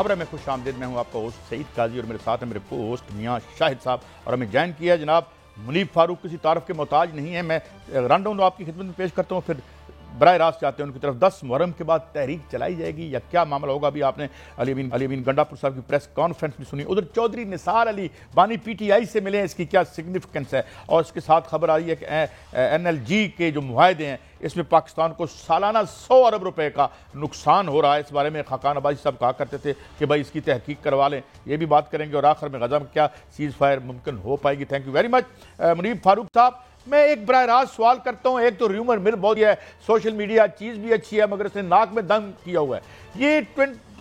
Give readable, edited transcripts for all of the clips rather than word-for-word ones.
خبر ہے میں خوش آمدید، میں ہوں آپ کا ہوسٹ سعید قاضی اور میرے ساتھ ہیں میرے کو ہوسٹ میاں شاہد صاحب، اور ہمیں جوائن کیا ہے جناب منیب فاروق، کسی تعارف کے محتاج نہیں ہے۔ میں رن ڈاؤن آپ کی خدمت میں پیش کرتا ہوں، پھر براہ راست جاتے ہیں ان کی طرف۔ 10 محرم کے بعد تحریک چلائی جائے گی یا کیا معاملہ ہوگا؟ ابھی آپ نے علی امین گنڈا پور صاحب کی پریس کانفرنس بھی سنی، ادھر چودھری نثار علی بانی پی ٹی آئی سے ملے ہیں، اس کی کیا سگنیفیکنس ہے؟ اور اس کے ساتھ خبر آئی ہے کہ این ایل جی کے جو معاہدے ہیں اس میں پاکستان کو سالانہ 100 ارب روپے کا نقصان ہو رہا ہے۔ اس بارے میں خاقان عباسی صاحب کہا کرتے تھے کہ بھائی اس کی تحقیق کروا لیں، یہ بھی بات کریں گے، اور آخر میں غزہ میں کیا سیز فائر ممکن ہو پائے گی۔ تھینک یو ویری مچ منیب فاروق صاحب۔ میں ایک براہ راست سوال کرتا ہوں، ایک تو ریومر مل بہت ہے، سوشل میڈیا چیز بھی اچھی ہے مگر اس نے ناک میں دم کیا ہوا ہے، یہ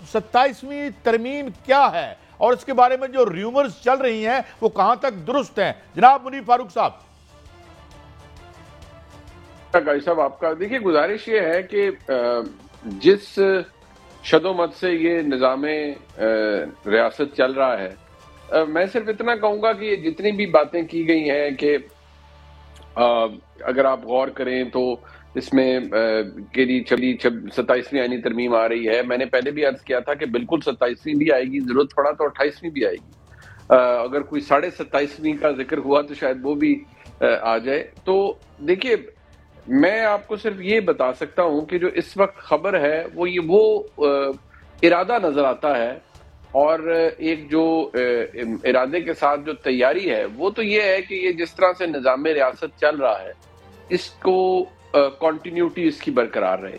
27ویں ترمیم کیا ہے اور اس کے بارے میں جو ریومرز چل رہی ہیں وہ کہاں تک درست ہیں؟ جناب منیب فاروق صاحب۔ قاضی صاحب آپ کا دیکھیے گزارش یہ ہے کہ جس شد و مت سے یہ نظام ریاست چل رہا ہے، میں صرف اتنا کہوں گا کہ یہ جتنی بھی باتیں کی گئی ہیں کہ اگر آپ غور کریں تو اس میں کہ 27ویں آئینی ترمیم آ رہی ہے۔ میں نے پہلے بھی عرض کیا تھا کہ بالکل 27ویں بھی آئے گی، ضرورت پڑا تو 28ویں بھی آئے گی، اگر کوئی 27.5ویں کا ذکر ہوا تو شاید وہ بھی آ جائے۔ تو دیکھیے میں آپ کو صرف یہ بتا سکتا ہوں کہ جو اس وقت خبر ہے وہ ارادہ نظر آتا ہے، اور ایک جو ارادے کے ساتھ جو تیاری ہے وہ تو یہ ہے کہ یہ جس طرح سے نظام ریاست چل رہا ہے اس کو کنٹینیوٹی اس کی برقرار رہے،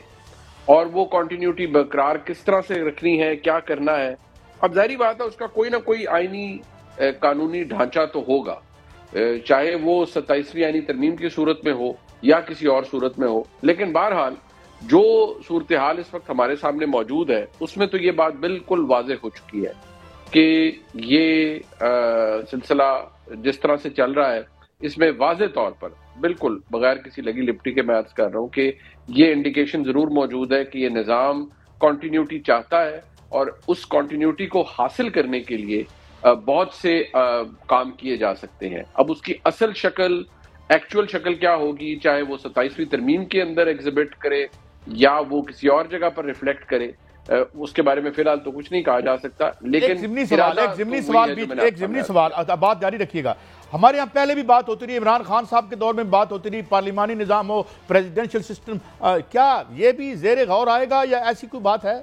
اور وہ کنٹینیوٹی برقرار کس طرح سے رکھنی ہے، کیا کرنا ہے۔ اب ظاہری بات ہے اس کا کوئی نہ کوئی آئینی قانونی ڈھانچہ تو ہوگا، چاہے وہ 27ویں آئینی ترمیم کی صورت میں ہو یا کسی اور صورت میں ہو، لیکن بہرحال جو صورتحال اس وقت ہمارے سامنے موجود ہے اس میں تو یہ بات بالکل واضح ہو چکی ہے کہ یہ سلسلہ جس طرح سے چل رہا ہے اس میں واضح طور پر بالکل بغیر کسی لگی لپٹی کے میں عرض کر رہا ہوں کہ یہ انڈیکیشن ضرور موجود ہے کہ یہ نظام کنٹینیوٹی چاہتا ہے، اور اس کنٹینیوٹی کو حاصل کرنے کے لیے بہت سے کام کیے جا سکتے ہیں۔ اب اس کی اصل شکل، ایکچول شکل کیا ہوگی، چاہے وہ 27ویں ترمیم کے اندر ایگزیبٹ کرے یا وہ کسی اور جگہ پر ریفلیکٹ کرے، اس کے بارے میں فی الحال تو کچھ نہیں کہا جا سکتا، لیکن ایک ضمنی سوال بات جاری رکھیے گا۔ ہمارے یہاں پہلے بھی بات ہوتی رہی، عمران خان صاحب کے دور میں بات ہوتی رہی، پارلیمانی نظام ہو، پریزیڈنشل سسٹم، کیا یہ بھی زیر غور آئے گا یا ایسی کوئی بات ہے؟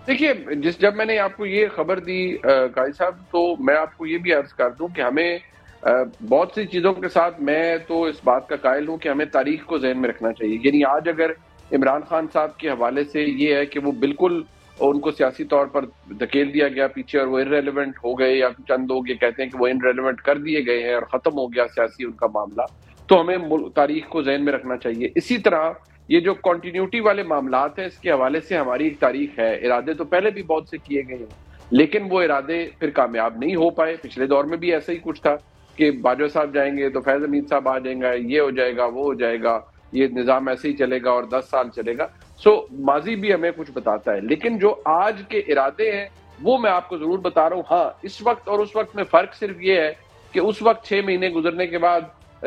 دیکھیے جب میں نے آپ کو یہ خبر دی قاضی صاحب، تو میں آپ کو یہ بھی عرض کر دوں کہ ہمیں بہت سی چیزوں کے ساتھ میں تو اس بات کا قائل ہوں کہ ہمیں تاریخ کو ذہن میں رکھنا چاہیے۔ یعنی آج اگر عمران خان صاحب کے حوالے سے یہ ہے کہ وہ بالکل ان کو سیاسی طور پر دھکیل دیا گیا پیچھے اور وہ انریلیونٹ ہو گئے، یا چند لوگ یہ کہتے ہیں کہ وہ انریلیونٹ کر دیے گئے ہیں اور ختم ہو گیا سیاسی ان کا معاملہ، تو ہمیں تاریخ کو ذہن میں رکھنا چاہیے۔ اسی طرح یہ جو کنٹینیوٹی والے معاملات ہیں اس کے حوالے سے ہماری ایک تاریخ ہے، ارادے تو پہلے بھی بہت سے کیے گئے ہیں لیکن وہ ارادے پھر کامیاب نہیں ہو پائے۔ پچھلے دور میں بھی ایسا ہی کچھ تھا کہ باجوہ صاحب جائیں گے تو فیض حمید صاحب آ جائیں گا، یہ ہو جائے گا، وہ ہو جائے گا، یہ نظام ایسے ہی چلے گا اور 10 سال چلے گا۔ ماضی بھی ہمیں کچھ بتاتا ہے، لیکن جو آج کے ارادے ہیں وہ میں آپ کو ضرور بتا رہا ہوں۔ ہاں اس وقت اور اس وقت میں فرق صرف یہ ہے کہ اس وقت 6 مہینے گزرنے کے بعد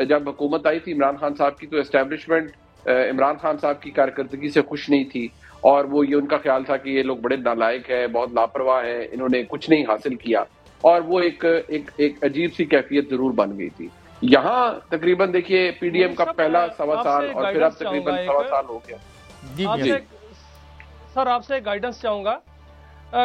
جب حکومت آئی تھی عمران خان صاحب کی، تو اسٹیبلشمنٹ عمران خان صاحب کی کارکردگی سے خوش نہیں تھی، اور وہ یہ ان کا خیال تھا کہ یہ لوگ بڑے نالائق ہیں، بہت لاپرواہ ہیں، انہوں نے کچھ نہیں حاصل کیا، اور وہ ایک عجیب سی کیفیت ضرور بن گئی تھی۔ یہاں تقریباً دیکھیے پی ڈی ایم کا پہلا 1.25 سال اور پھر اب تقریباً 1.25 سال ہو گیا۔ سر آپ سے گائیڈنس چاہوں گا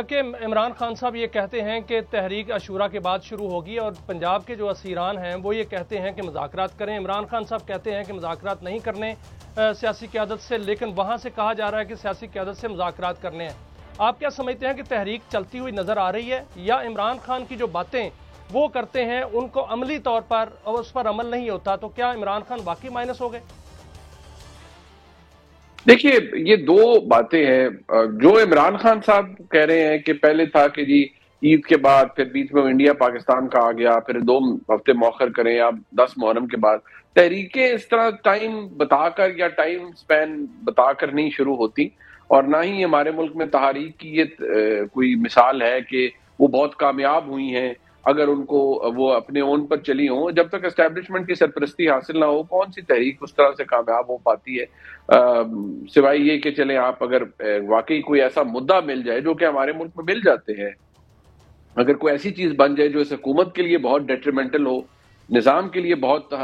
کہ عمران خان صاحب یہ کہتے ہیں کہ تحریک عاشورہ کے بعد شروع ہوگی، اور پنجاب کے جو اسیران ہیں وہ یہ کہتے ہیں کہ مذاکرات کریں۔ عمران خان صاحب کہتے ہیں کہ مذاکرات نہیں کرنے سیاسی قیادت سے، لیکن وہاں سے کہا جا رہا ہے کہ سیاسی قیادت سے مذاکرات کرنے ہیں۔ آپ کیا سمجھتے ہیں کہ تحریک چلتی ہوئی نظر آ رہی ہے، یا عمران خان کی جو باتیں وہ کرتے ہیں ان کو عملی طور پر اس پر عمل نہیں ہوتا، تو کیا عمران خان واقعی مائنس ہو گئے؟ دیکھیے یہ دو باتیں ہیں۔ جو عمران خان صاحب کہہ رہے ہیں کہ پہلے تھا کہ جی عید کے بعد، پھر بیچ میں انڈیا پاکستان کا آ گیا، پھر 2 ہفتے مؤخر کریں، اب 10 محرم کے بعد، تحریکیں اس طرح ٹائم بتا کر یا ٹائم سپین بتا کر نہیں شروع ہوتی، اور نہ ہی ہمارے ملک میں تحریک کی یہ کوئی مثال ہے کہ وہ بہت کامیاب ہوئی ہیں۔ اگر ان کو وہ اپنے اون پر چلی ہوں. جب تک اسٹیبلشمنٹ کی سرپرستی حاصل نہ ہو کون سی تحریک اس طرح سے کامیاب ہو پاتی ہے, سوائے یہ کہ چلیں آپ اگر واقعی کوئی ایسا مدعا مل جائے جو کہ ہمارے ملک میں مل جاتے ہیں, اگر کوئی ایسی چیز بن جائے جو اس حکومت کے لیے بہت ڈیٹریمنٹل ہو, نظام کے لیے بہت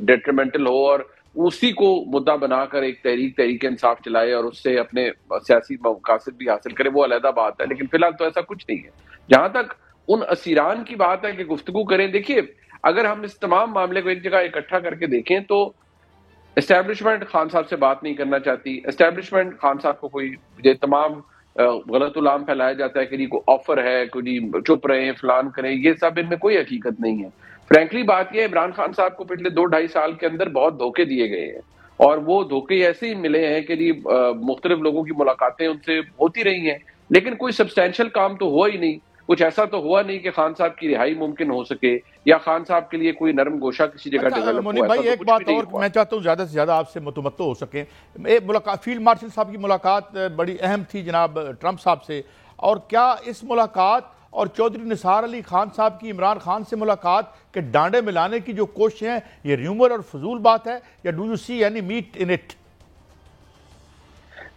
ڈیٹریمنٹل ہو, اور اسی کو مدعا بنا کر ایک تحریک انصاف چلائے اور اس سے اپنے سیاسی مقاصد بھی حاصل کرے, وہ علیحدہ بات ہے. لیکن فی الحال تو ایسا کچھ نہیں ہے. جہاں تک ان اسیران کی بات ہے کہ گفتگو کریں, دیکھیے اگر ہم اس تمام معاملے کو ایک جگہ اکٹھا کر کے دیکھیں تو اسٹیبلشمنٹ خان صاحب سے بات نہیں کرنا چاہتی. اسٹیبلشمنٹ خان صاحب کو کوئی یہ تمام غلط الہام پھیلایا جاتا ہے کہ جی کوئی آفر ہے, کوئی چپ رہے فلان کریں, یہ سب ان میں کوئی حقیقت نہیں ہے. فرینکلی بات یہ ہے عمران خان صاحب کو پچھلے 2-2.5 سال کے اندر بہت دھوکے دیے گئے ہیں, اور وہ دھوکے ایسے ہی ملے ہیں کہ جی مختلف لوگوں کی ملاقاتیں ان سے ہوتی رہی ہیں, لیکن کوئی سبسٹینشل کام تو ہوا ہی نہیں. کچھ ایسا تو ہوا نہیں کہ خان صاحب کی رہائی ممکن ہو سکے یا خان صاحب کے لیے کوئی نرم گوشہ کسی جگہ ڈیولپ ہوا. منیب بھائی ایک بات اور میں چاہتا ہوں زیادہ سے زیادہ آپ سے متمتع ہو سکیں. فیلڈ مارشل صاحب کی ملاقات بڑی اہم تھی جناب ٹرمپ صاحب سے, اور کیا اس ملاقات اور چودھری نثار علی خان صاحب کی عمران خان سے ملاقات کے ڈانڈے ملانے کی جو کوشش ہیں یہ ریومر اور فضول بات ہے, یا do you see any meat in it?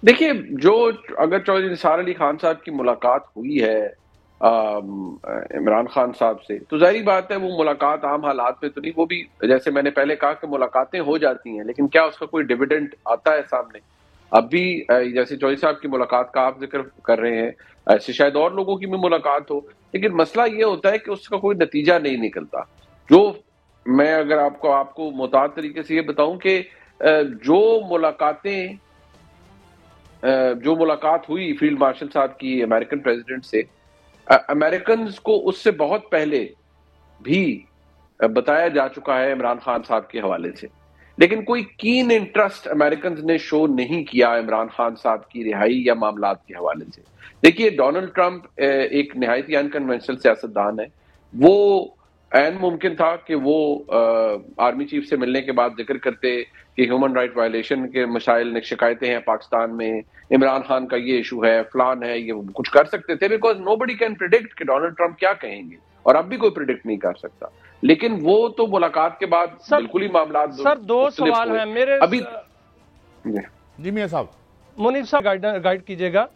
دیکھیے جو اگر چودھری نثار علی خان صاحب کی ملاقات ہوئی ہے عمران خان صاحب سے, تو ظاہری بات ہے وہ ملاقات عام حالات میں تو نہیں, وہ بھی جیسے میں نے پہلے کہا کہ ملاقاتیں ہو جاتی ہیں, لیکن کیا اس کا کوئی ڈیویڈنڈ آتا ہے سامنے؟ اب بھی جیسے چودھری صاحب کی ملاقات کا آپ ذکر کر رہے ہیں, ایسے شاید اور لوگوں کی بھی ملاقات ہو, لیکن مسئلہ یہ ہوتا ہے کہ اس کا کوئی نتیجہ نہیں نکلتا. جو میں اگر آپ کو محتاط طریقے سے یہ بتاؤں کہ جو ملاقات ہوئی فیلڈ مارشل صاحب کی امریکن پریزیڈنٹ سے, امریکنز کو اس سے بہت پہلے بھی بتایا جا چکا ہے عمران خان صاحب کے حوالے سے, لیکن کوئی کین انٹرسٹ امریکنز نے شو نہیں کیا عمران خان صاحب کی رہائی یا معاملات کے حوالے سے. دیکھیے ڈونلڈ ٹرمپ ایک نہایت انکنونشنل سیاستدان ہے. وہ عین ممکن تھا کہ وہ آرمی چیف سے ملنے کے بعد ذکر کرتے کہ ہیومن رائٹ وائلیشن کے مسائل شکایتیں ہیں پاکستان میں, عمران خان کا یہ ایشو ہے, فلان ہے, یہ کچھ کر سکتے تھے, because nobody can predict کہ ڈونلڈ ٹرمپ کیا کہیں گے, اور اب بھی کوئی پریڈکٹ نہیں کر سکتا. لیکن وہ تو ملاقات کے بعد بالکل ہی معاملات سر دو سوال ہیں میرے ابھی. جی میاں صاحب, منیب صاحب گائیڈ کیجئے گا.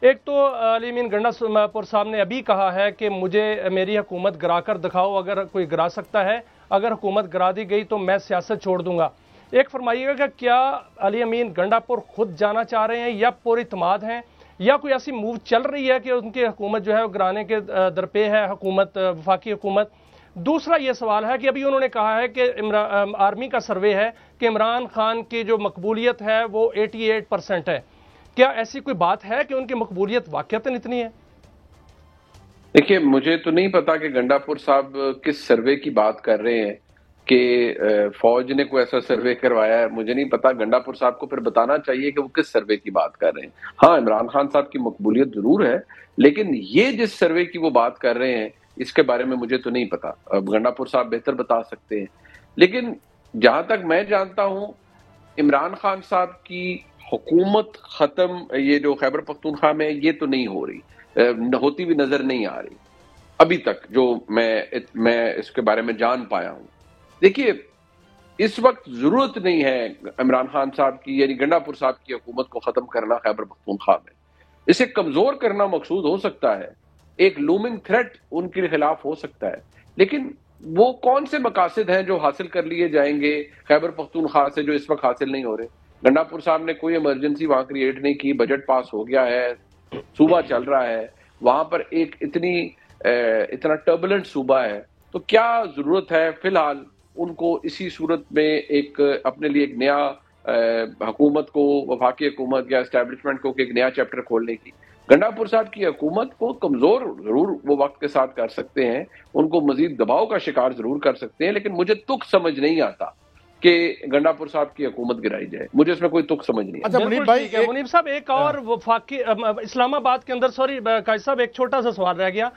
ایک تو علی امین گنڈا پور صاحب نے ابھی کہا ہے کہ مجھے میری حکومت گرا کر دکھاؤ, اگر کوئی گرا سکتا ہے, اگر حکومت گرا دی گئی تو میں سیاست چھوڑ دوں گا. ایک فرمائیے گا کہ کیا علی امین گنڈا پور خود جانا چاہ رہے ہیں یا پر اعتماد ہیں, یا کوئی ایسی موو چل رہی ہے کہ ان کی حکومت جو ہے وہ گرانے کے درپے ہے, حکومت وفاقی حکومت؟ دوسرا یہ سوال ہے کہ ابھی انہوں نے کہا ہے کہ آرمی کا سروے ہے کہ عمران خان کی جو مقبولیت ہے وہ 88% ہے. کیا ایسی کوئی بات ہے کہ ان کی مقبولیت واقعتاً اتنی ہے؟ دیکھیے مجھے تو نہیں پتا کہ گنڈا پور صاحب کس سروے کی بات کر رہے ہیں, کہ فوج نے کوئی ایسا سروے کروایا ہے, مجھے نہیں پتا. گنڈا پور صاحب کو پھر بتانا چاہیے کہ وہ کس سروے کی بات کر رہے ہیں. ہاں عمران خان صاحب کی مقبولیت ضرور ہے, لیکن یہ جس سروے کی وہ بات کر رہے ہیں اس کے بارے میں مجھے تو نہیں پتا. گنڈا پور صاحب بہتر بتا سکتے ہیں. لیکن جہاں تک میں جانتا ہوں عمران خان صاحب کی حکومت ختم یہ جو خیبر پختونخوا میں یہ تو نہیں ہو رہی, ہوتی بھی نظر نہیں آ رہی ابھی تک, جو میں اس کے بارے میں جان پایا ہوں. دیکھیے اس وقت ضرورت نہیں ہے عمران خان صاحب کی یعنی گنڈا پور صاحب کی حکومت کو ختم کرنا خیبر پختونخوا میں. اسے کمزور کرنا مقصود ہو سکتا ہے, ایک لومنگ تھریٹ ان کے خلاف ہو سکتا ہے, لیکن وہ کون سے مقاصد ہیں جو حاصل کر لیے جائیں گے خیبر پختونخوا سے جو اس وقت حاصل نہیں ہو رہے؟ گنڈا پور صاحب نے کوئی ایمرجنسی وہاں کریٹ نہیں کی, بجٹ پاس ہو گیا ہے, صوبہ چل رہا ہے, وہاں پر ایک اتنا ٹربولنٹ صوبہ ہے, تو کیا ضرورت ہے فی الحال ان کو اسی صورت میں ایک اپنے لیے ایک نیا حکومت کو, وفاقی حکومت یا اسٹیبلشمنٹ کو ایک نیا چیپٹر کھولنے کی؟ گنڈا پور صاحب کی حکومت کو کمزور ضرور وہ وقت کے ساتھ کر سکتے ہیں, ان کو مزید دباؤ کا شکار ضرور کر سکتے ہیں, لیکن مجھے تک سمجھ نہیں آتا کہ گنڈا پور صاحب کی حکومت گرائی جائے. مجھے اس میں کوئی تک سمجھ نہیں آتا. منیب صاحب ایک اور وفاقی اسلام آباد کے اندر, سوری قائد صاحب ایک چھوٹا سا سوال رہ گیا.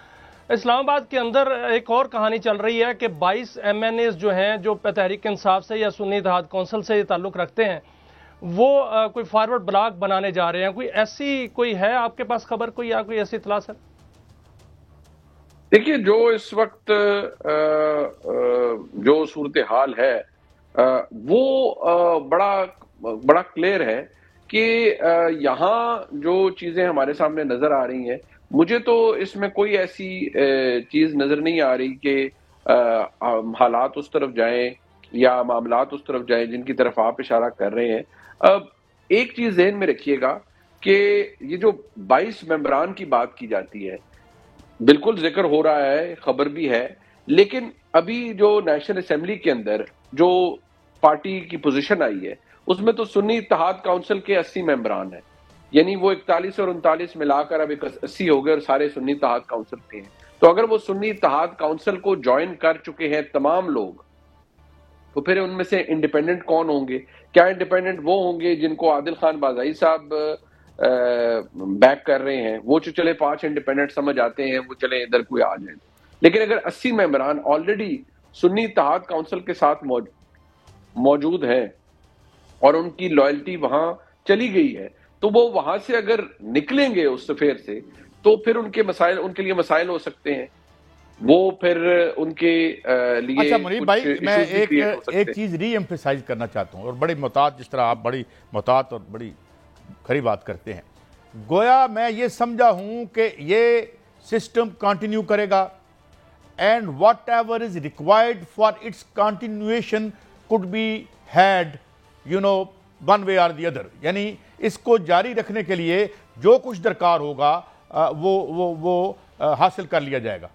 اسلام آباد کے اندر ایک اور کہانی چل رہی ہے کہ 22 MNAs جو ہیں جو تحریک انصاف سے یا سنی اتحاد کونسل سے تعلق رکھتے ہیں وہ کوئی فارورڈ بلاک بنانے جا رہے ہیں. کوئی ایسی کوئی ہے آپ کے پاس خبر کوئی یا کوئی ایسی اطلاع سر؟ دیکھیے جو اس وقت جو صورتحال ہے وہ بڑا کلیئر ہے کہ یہاں جو چیزیں ہمارے سامنے نظر آ رہی ہیں، مجھے تو اس میں کوئی ایسی چیز نظر نہیں آ رہی کہ حالات اس طرف جائیں یا معاملات اس طرف جائیں جن کی طرف آپ اشارہ کر رہے ہیں۔ اب ایک چیز ذہن میں رکھیے گا کہ یہ جو 22 ممبران کی بات کی جاتی ہے، بالکل ذکر ہو رہا ہے، خبر بھی ہے، لیکن ابھی جو نیشنل اسمبلی کے اندر جو پارٹی کی پوزیشن آئی ہے اس میں تو سنی اتحاد کونسل کے 80 ممبران ہیں، یعنی وہ 41 اور 39 ملا کر اب 80 ہو گئے اور سارے سنی اتحاد کونسل کے ہیں۔ تو اگر وہ سنی اتحاد کونسل کو جوائن کر چکے ہیں تمام لوگ، تو پھر ان میں سے انڈیپینڈنٹ کون ہوں گے؟ کیا انڈیپینڈنٹ وہ ہوں گے جن کو عادل خان بازائی صاحب بیک کر رہے ہیں؟ وہ جو چلے 5 انڈیپینڈنٹ سمجھ آتے ہیں، وہ چلے ادھر کوئی آ جائیں۔ لیکن اگر 80 ممبران آلریڈی سنی اتحاد کونسل کے ساتھ موجود ہیں اور ان کی لائلٹی وہاں چلی گئی ہے، تو وہ وہاں سے اگر نکلیں گے اس سفیر سے، تو پھر ان کے لیے مسائل ہو سکتے ہیں، وہ پھر ان کے لیے اچھا منیب بھائی، میں ایک ہیں۔ چیز ری ایمفیسائز کرنا چاہتا ہوں، اور بڑی محتاط، جس طرح آپ بڑی محتاط اور بڑی کھری بات کرتے ہیں، گویا میں یہ سمجھا ہوں کہ یہ سسٹم کنٹینیو کرے گا، and whatever is required for its continuation could be had one way or the other, یعنی اس کو جاری رکھنے کے لیے جو کچھ درکار ہوگا وہ حاصل کر لیا جائے گا۔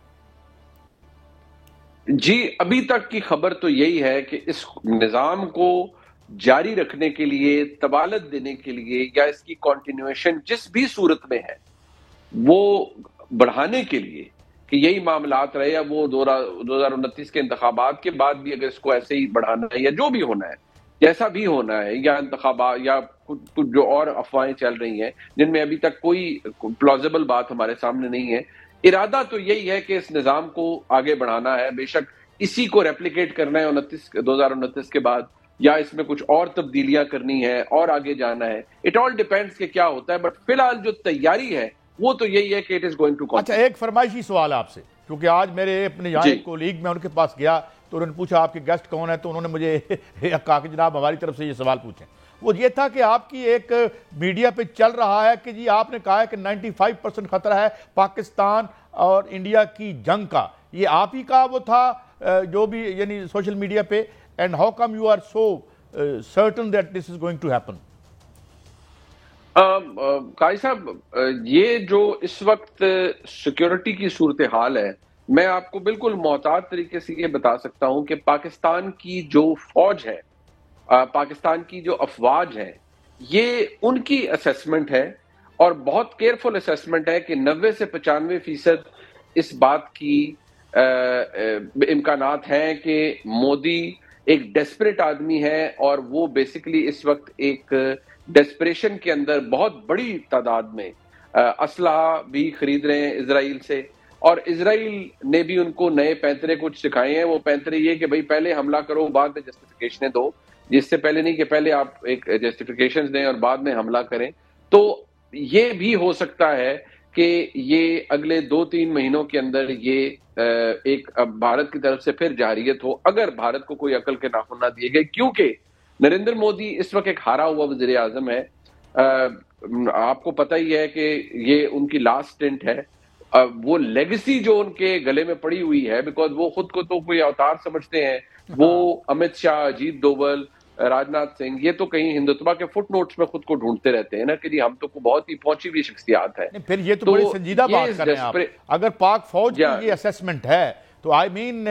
جی ابھی تک کی خبر تو یہی ہے کہ اس نظام کو جاری رکھنے کے لیے، طبالت دینے کے لیے، یا اس کی کنٹینیویشن جس بھی صورت میں ہے وہ بڑھانے کے لیے کہ یہی معاملات رہے، یا وہ 2029 کے انتخابات کے بعد بھی اگر اس کو ایسے ہی بڑھانا ہے، یا جو بھی ہونا ہے، جیسا بھی ہونا ہے، یا انتخابات یا کچھ جو اور افواہیں چل رہی ہیں جن میں ابھی تک کوئی پلازیبل بات ہمارے سامنے نہیں ہے، ارادہ تو یہی ہے کہ اس نظام کو آگے بڑھانا ہے، بے شک اسی کو ریپلیکیٹ کرنا ہے 2029 کے بعد، یا اس میں کچھ اور تبدیلیاں کرنی ہے اور آگے جانا ہے۔ اٹ آل ڈیپینڈس کہ کیا ہوتا ہے، بٹ فی الحال جو تیاری ہے وہ تو یہی ہے کہ اٹ از گوئنگ ٹو اچھا ایک فرمائشی سوال آپ سے، کیونکہ آج میرے اپنے یہاں ایک کولیگ میں ان کے پاس گیا تو انہوں نے پوچھا آپ کے گیسٹ کون ہے، تو انہوں نے مجھے کہا کہ جناب ہماری طرف سے یہ سوال پوچھیں۔ وہ یہ تھا کہ آپ کی ایک میڈیا پہ چل رہا ہے کہ جی آپ نے کہا ہے کہ 95% خطرہ ہے پاکستان اور انڈیا کی جنگ کا، یہ آپ ہی کا وہ تھا جو بھی یعنی سوشل میڈیا پہ، and how come you are so certain that this is going to happen? Qazi صاحب، یہ جو اس وقت سیکیورٹی کی صورتحال ہے، میں آپ کو بالکل محتاط طریقے سے یہ بتا سکتا ہوں کہ پاکستان کی جو فوج ہے، پاکستان کی جو افواج ہیں، یہ ان کی اسیسمنٹ ہے اور بہت کیئرفل اسیسمنٹ ہے کہ 90 سے 95% اس بات کی امکانات ہیں کہ مودی ایک ڈیسپریٹ آدمی ہے، اور وہ بیسیکلی اس وقت ایک ڈیسپریشن کے اندر بہت بڑی تعداد میں اسلحہ بھی خرید رہے ہیں اسرائیل سے، اور اسرائیل نے بھی ان کو نئے پینترے کچھ سکھائے ہیں۔ وہ پینترے یہ کہ بھئی پہلے حملہ کرو، بعد میں جسٹیفیکیشنیں دو، جس سے پہلے نہیں کہ پہلے آپ ایک جسٹیفیکیشنز دیں اور بعد میں حملہ کریں۔ تو یہ بھی ہو سکتا ہے کہ یہ اگلے 2-3 مہینوں کے اندر یہ ایک بھارت کی طرف سے پھر جارحیت ہو، اگر بھارت کو کوئی عقل کے ناخن نہ دیے گئے، کیونکہ نریندر مودی اس وقت ایک ہارا ہوا وزیر اعظم ہے۔ آپ کو پتہ ہی ہے کہ یہ ان کی لاسٹ سٹنٹ ہے۔ وہ لیگیسی جو ان کے گلے میں پڑی ہوئی ہے، بیکاز وہ خود کو تو کوئی اوتار سمجھتے ہیں، وہ امت شاہ، اجیت ڈوبل، راجناتھ سنگھ، یہ تو کہیں ہندوتوا کے فٹ نوٹس میں خود کو ڈھونڈتے رہتے ہیں نا کہ جی ہم تو بہت ہی پہنچی ہوئی شخصیات ہے۔ پھر یہ تو بڑی سنجیدہ بات کر رہے ہیں آپ۔ اگر پاک فوج کی یہ اسیسمنٹ ہے تو I mean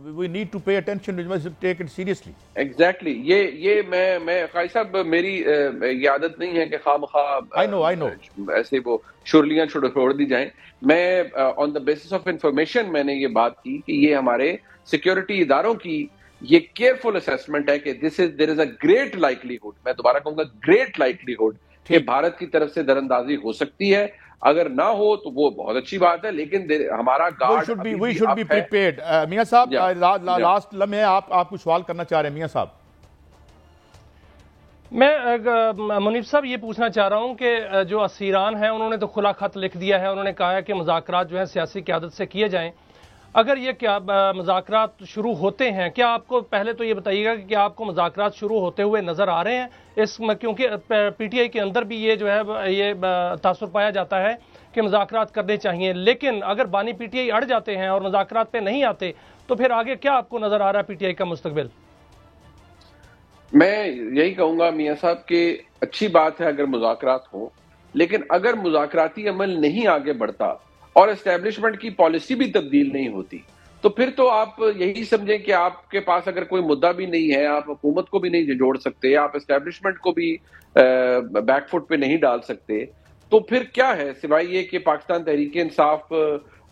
we need to pay attention, we must take it seriously. Exactly, یہ میں قاضی صاحب، میری یہ عادت نہیں ہے کہ خواہ مخواہ ایسے وہ شرلیاں چھوڑ دی جائیں۔ میں آن دا بیسس آف انفارمیشن میں نے یہ بات کی کہ یہ ہمارے سیکیورٹی اداروں کی یہ کیئرفل اسیسمنٹ ہے کہ دیر از اے گریٹ لائکلیہڈ، میں دوبارہ کہوں گا گریٹ لائکلیہڈ، کہ بھارت کی طرف سے در اندازی ہو سکتی ہے۔ اگر نہ ہو تو وہ بہت اچھی بات ہے، لیکن ہمارا guard we should be prepared. Mian صاحب لاسٹ لمحے آپ کچھ سوال کرنا چاہ رہے ہیں میاں صاحب؟ میں منیف صاحب یہ پوچھنا چاہ رہا ہوں کہ جو اسیران ہیں انہوں نے تو کھلا خط لکھ دیا ہے، انہوں نے کہا ہے کہ مذاکرات جو ہیں سیاسی قیادت سے کیے جائیں. اگر یہ کیا مذاکرات شروع ہوتے ہیں، کیا آپ کو پہلے تو یہ بتائیے گا کہ کیا آپ کو مذاکرات شروع ہوتے ہوئے نظر آ رہے ہیں اس میں؟ کیونکہ پی ٹی آئی کے اندر بھی یہ جو ہے یہ تاثر پایا جاتا ہے کہ مذاکرات کرنے چاہیے، لیکن اگر بانی پی ٹی آئی اڑ جاتے ہیں اور مذاکرات پہ نہیں آتے تو پھر آگے کیا آپ کو نظر آ رہا ہے پی ٹی آئی کا مستقبل؟ میں یہی کہوں گا میاں صاحب کہ اچھی بات ہے اگر مذاکرات ہوں، لیکن اگر مذاکراتی عمل نہیں آگے بڑھتا اور اسٹیبلشمنٹ کی پالیسی بھی تبدیل نہیں ہوتی تو پھر تو آپ یہی سمجھیں کہ آپ کے پاس اگر کوئی مدعا بھی نہیں ہے، آپ حکومت کو بھی نہیں جوڑ سکتے، آپ اسٹیبلشمنٹ کو بھی بیک فٹ پہ نہیں ڈال سکتے، تو پھر کیا ہے سوائے یہ کہ پاکستان تحریک انصاف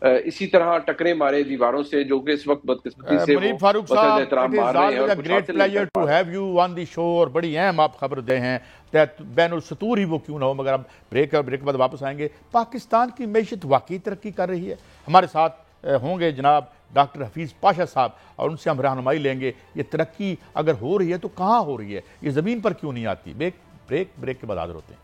اسی طرح ٹکرے مارے دیواروں سے، جو کہ اس وقت بدقسمتی سے منیب فاروق صاحب، احترام مار رہے ہیں اور کچھ گریٹ حاصل نہیں پلیجر کر پا ٹو رہے. ہیو یو آن دی شو، اور بڑی اہم آپ خبر دے ہیں بین السطور ہی وہ کیوں نہ ہو، مگر اب بریک کے بعد واپس آئیں گے. پاکستان کی معیشت واقعی ترقی کر رہی ہے؟ ہمارے ساتھ ہوں گے جناب ڈاکٹر حفیظ پاشا صاحب اور ان سے ہم رہنمائی لیں گے. یہ ترقی اگر ہو رہی ہے تو کہاں ہو رہی ہے؟ یہ زمین پر کیوں نہیں آتی؟ بریک کے بعد حاضر ہوتے ہیں.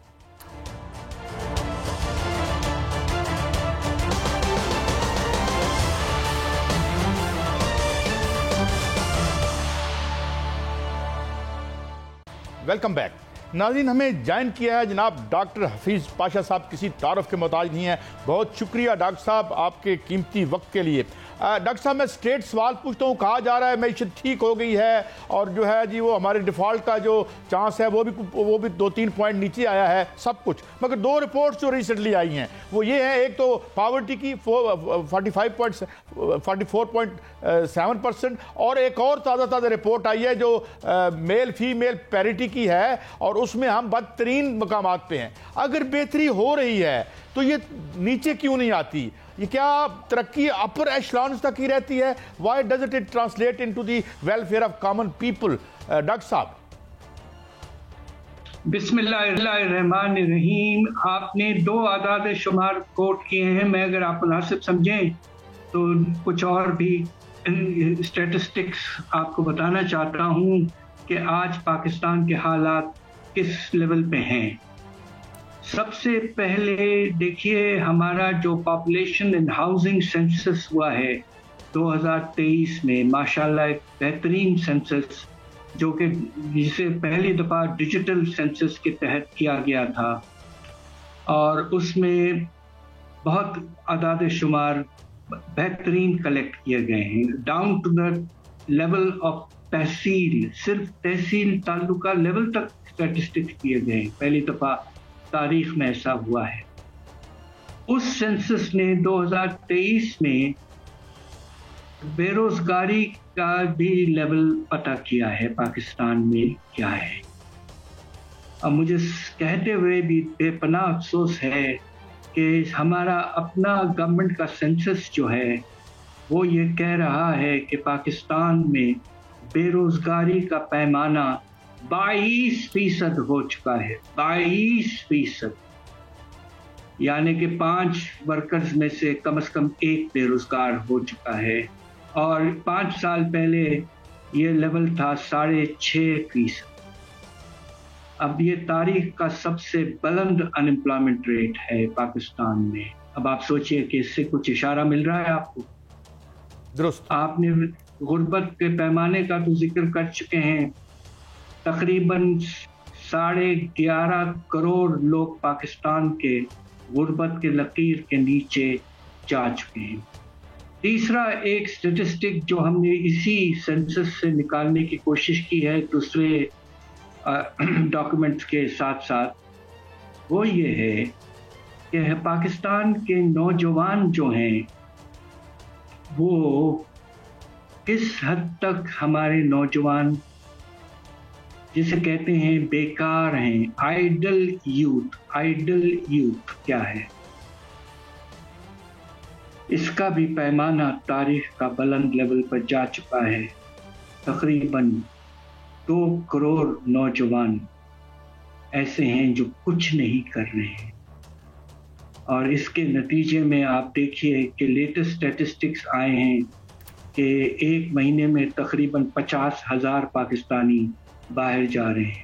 Welcome back. ناظرین، ہمیں جوائن کیا ہے جناب ڈاکٹر حفیظ پاشا صاحب، کسی تعارف کے محتاج نہیں ہیں. بہت شکریہ ڈاکٹر صاحب آپ کے قیمتی وقت کے لیے. ڈاکٹر صاحب میں اسٹریٹ سوال پوچھتا ہوں. کہا جا رہا ہے معیشت ٹھیک ہو گئی ہے اور جو ہے جی وہ ہمارے ڈیفالٹ کا جو چانس ہے وہ بھی 2-3 پوائنٹ نیچے آیا ہے سب کچھ، مگر 2 رپورٹس جو ریسنٹلی آئی ہیں وہ یہ ہیں، ایک تو پاورٹی کی 44.7%، اور ایک اور تازہ رپورٹ آئی ہے جو میل فیمیل پیرٹی کی ہے، اور اس میں ہم بدترین مقامات پہ ہیں. اگر بہتری ہو رہی ہے تو یہ نیچے کیوں نہیں آتی؟ یہ کیا ترقی اپر ایشلانز تک ہی رہتی ہے؟ Why doesn't it translate into the welfare of common people? Doctor صاحب. بسم اللہ الرحمن الرحیم. آپ نے 2 اعداد شمار کوٹ کیے ہیں، میں اگر آپ مناسب سمجھیں تو کچھ اور بھی اسٹیٹسٹکس آپ کو بتانا چاہتا ہوں کہ آج پاکستان کے حالات کس لیول پہ ہیں. سب سے پہلے دیکھیے ہمارا جو پاپولیشن اینڈ ہاؤسنگ سینسس ہوا ہے 2023 میں، ماشاءاللہ ایک بہترین سینسس جو کہ جسے پہلی دفعہ ڈیجیٹل سینسس کے تحت کیا گیا تھا، اور اس میں بہت اعداد شمار بہترین کلیکٹ کیے گئے ہیں، down to the level of تحصیل، صرف تحصیل تعلقہ لیول تک اسٹیٹسٹکس کیے گئے ہیں. پہلی دفعہ تاریخ میں ایسا ہوا ہے. اس سینسس نے 2023 میں بے روزگاری کا بھی لیول پتہ کیا ہے پاکستان میں کیا ہے. اب مجھے کہتے ہوئے بھی بے پناہ افسوس ہے کہ ہمارا اپنا گورنمنٹ کا سینسس جو ہے وہ یہ کہہ رہا ہے کہ پاکستان میں بے روزگاری کا پیمانہ 22% ہو چکا ہے. 22%، یعنی کہ 5 ورکرز میں سے کم از کم 1 بے روزگار ہو چکا ہے، اور 5 سال پہلے یہ لیول تھا 6.5%. اب یہ تاریخ کا سب سے بلند انمپلائمنٹ ریٹ ہے پاکستان میں. اب آپ سوچئے کہ اس سے کچھ اشارہ مل رہا ہے آپ کو. درست. آپ نے غربت کے پیمانے کا تو ذکر کر چکے ہیں. تقریباً 11.5 کروڑ لوگ پاکستان کے غربت کے لکیر کے نیچے جا چکے ہیں. تیسرا ایک اسٹیٹسٹک جو ہم نے اسی سینسس سے نکالنے کی کوشش کی ہے دوسرے ڈاکومنٹس کے ساتھ ساتھ، وہ یہ ہے کہ پاکستان کے نوجوان جو ہیں وہ کس حد تک ہمارے نوجوان جسے کہتے ہیں بیکار ہیں، آئیڈل یوتھ. آئیڈل یوتھ کیا ہے؟ اس کا بھی پیمانہ تاریخ کا بلند لیول پر جا چکا ہے. تقریباً 2 کروڑ نوجوان ایسے ہیں جو کچھ نہیں کر رہے ہیں، اور اس کے نتیجے میں آپ دیکھیے کہ لیٹسٹ اسٹیٹسٹکس آئے ہیں کہ ایک مہینے میں تقریباً 50,000 پاکستانی باہر جا رہے ہیں.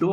2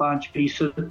5%।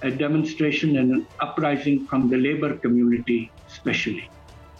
a demonstration and an uprising from the labor community especially।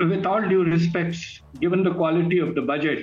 With all due respects, given the quality of the budget,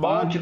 5